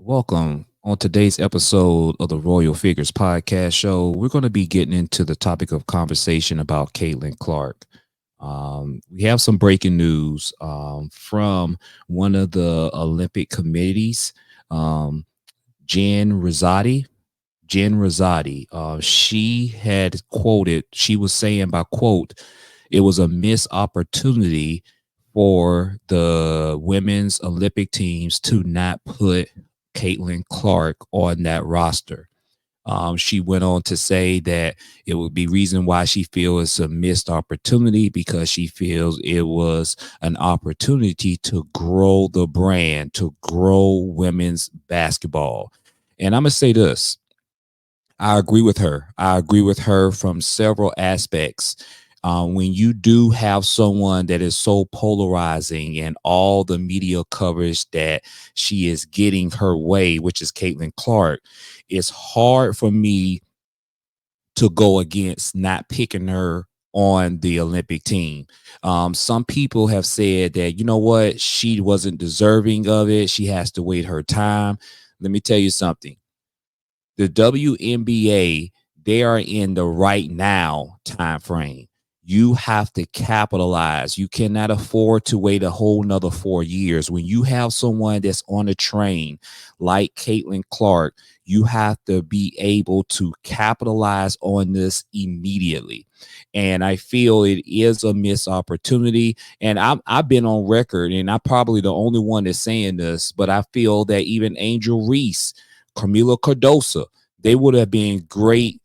Welcome. On today's episode of the Royal Figures podcast show, we're going to be getting into the topic of conversation about Caitlin Clark. We have some breaking news from one of the Olympic committees, um, Jen Rizzotti. Jen Rizzotti. She had quoted, she was saying by quote, it was a missed opportunity for the women's Olympic teams to not put Caitlin Clark on that roster. She went on to say that it would be reason why she feels it's a missed opportunity because she feels it was an opportunity to grow the brand, to grow women's basketball. And I'm going to say this. I agree with her. I agree with her from several aspects. When you do have someone that is so polarizing and all the media coverage that she is getting her way, which is Caitlin Clark, it's hard for me to go against not picking her on the Olympic team. Some people have said that, you know what, she wasn't deserving of it. She has to wait her time. Let me tell you something. The WNBA, they are in the right now time frame. You have to capitalize. You cannot afford to wait a whole nother 4 years. When you have someone that's on a train like Caitlin Clark, you have to be able to capitalize on this immediately. And I feel it is a missed opportunity. And I've been on record, and I'm probably the only one that's saying this, but I feel that even Angel Reese, Camila Cardosa, they would have been great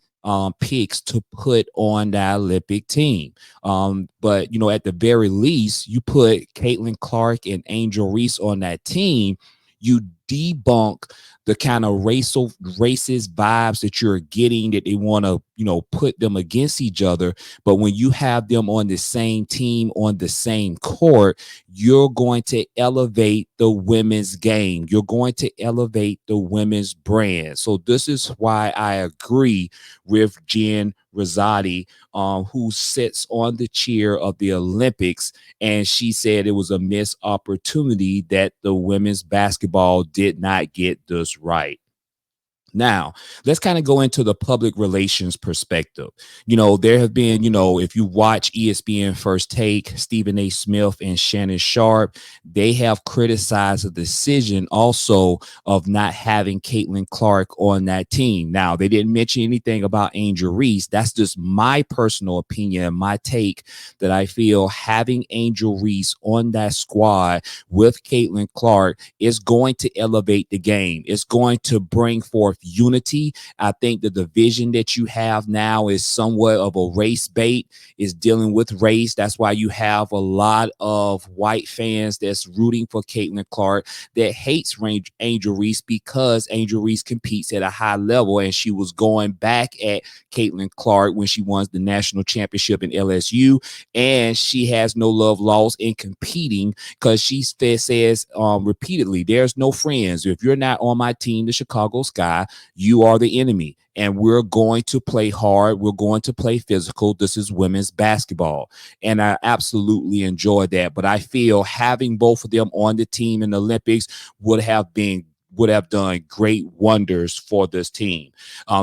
picks to put on that Olympic team. But, you know, at the very least, you put Caitlin Clark and Angel Reese on that team, you debunk the kind of racist vibes that you're getting that they want to, you know, put them against each other. But when you have them on the same team, on the same court, you're going to elevate the women's game. You're going to elevate the women's brand. So this is why I agree with Jen Rizzotti, who sits on the chair of the Olympics, and she said it was a missed opportunity that the women's basketball did not get this right. Now, let's kind of go into the public relations perspective. You know, there have been, you know, if you watch ESPN First Take, Stephen A. Smith and Shannon Sharpe, they have criticized the decision also of not having Caitlin Clark on that team. Now, they didn't mention anything about Angel Reese. That's just my personal opinion, my take, that I feel having Angel Reese on that squad with Caitlin Clark is going to elevate the game. It's going to bring forth unity. I think the division that you have now is somewhat of a race bait, is dealing with race. That's why you have a lot of white fans that's rooting for Caitlin Clark that hates Angel Reese because Angel Reese competes at a high level, and she was going back at Caitlin Clark when she won the national championship in LSU, and she has no love lost in competing because she says repeatedly, there's no friends. If you're not on my team, the Chicago Sky, you are the enemy. And we're going to play hard. We're going to play physical. This is women's basketball. And I absolutely enjoy that. But I feel having both of them on the team in the Olympics would have done great wonders for this team.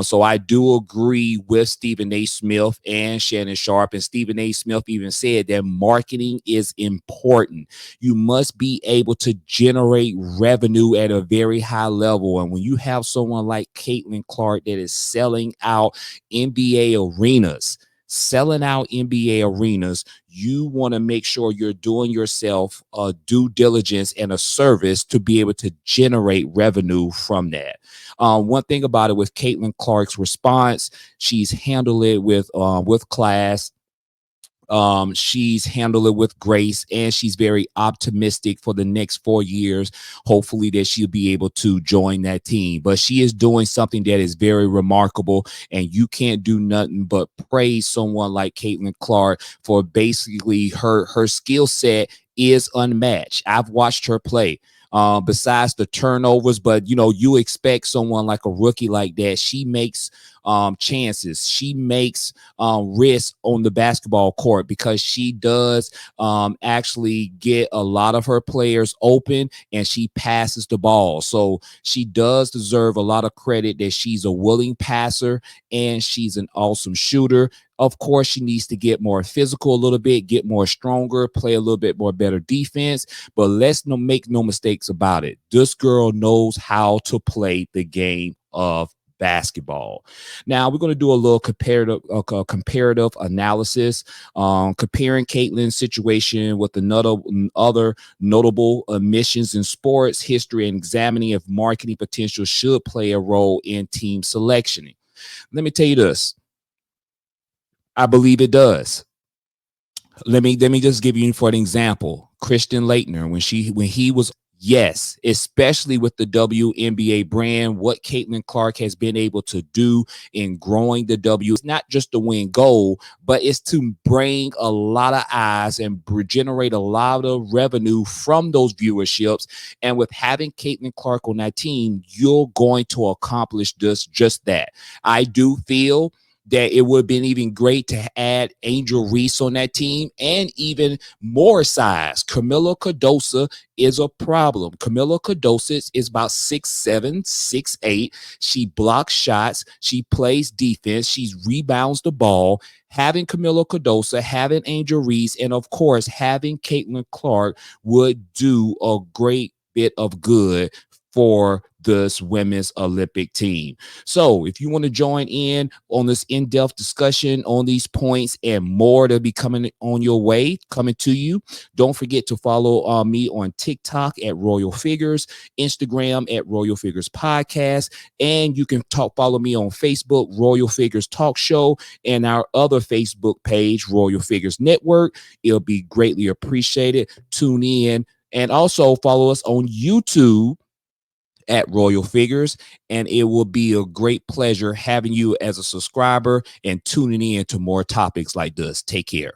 So I do agree with Stephen A. Smith and Shannon Sharpe. And Stephen A. Smith even said that marketing is important. You must be able to generate revenue at a very high level. And when you have someone like Caitlin Clark that is selling out NBA arenas, you want to make sure you're doing yourself a due diligence and a service to be able to generate revenue from that. One thing about it with Caitlin Clark's response, she's handled it with class. She's handled it with grace, and she's very optimistic for the next 4 years. Hopefully that she'll be able to join that team. But she is doing something that is very remarkable, and you can't do nothing but praise someone like Caitlin Clark for basically her skill set is unmatched. I've watched her play. Besides the turnovers, but you know, you expect someone like a rookie like that. She makes chances. She makes risks on the basketball court because she does actually get a lot of her players open and she passes the ball. So she does deserve a lot of credit that she's a willing passer and she's an awesome shooter. Of course, she needs to get more physical a little bit, get more stronger, play a little bit more better defense. But let's make no mistakes about it. This girl knows how to play the game of basketball. Now we're going to do a little comparative analysis, comparing Caitlin's situation with another other notable omissions in sports history and examining if marketing potential should play a role in team selection. Let me tell you this. I believe it does. Let me just give you for an example. Christian Laettner, when he was, yes, especially with the WNBA brand, what Caitlin Clark has been able to do in growing the W, it's not just to win gold, but it's to bring a lot of eyes and generate a lot of revenue from those viewerships. And with having Caitlin Clark on that team, you're going to accomplish just that. I do feel that it would have been even great to add Angel Reese on that team and even more size. Camila Cardoso is a problem. Camila Cardoso is about 6'7", 6'8". She blocks shots. She plays defense. She rebounds the ball. Having Camila Cardoso, having Angel Reese, and of course, having Caitlin Clark would do a great bit of good for this women's Olympic team. So if you want to join in on this in-depth discussion on these points and more to be coming on your way, coming to you, don't forget to follow me on TikTok at Royale Figurez, Instagram at Royale Figurez Podcast, and you can follow me on Facebook, Royale Figurez Talk Show, and our other Facebook page, Royale Figurez Network. It'll be greatly appreciated. Tune in and also follow us on YouTube at Royale Figurez, and it will be a great pleasure having you as a subscriber and tuning in to more topics like this. Take care.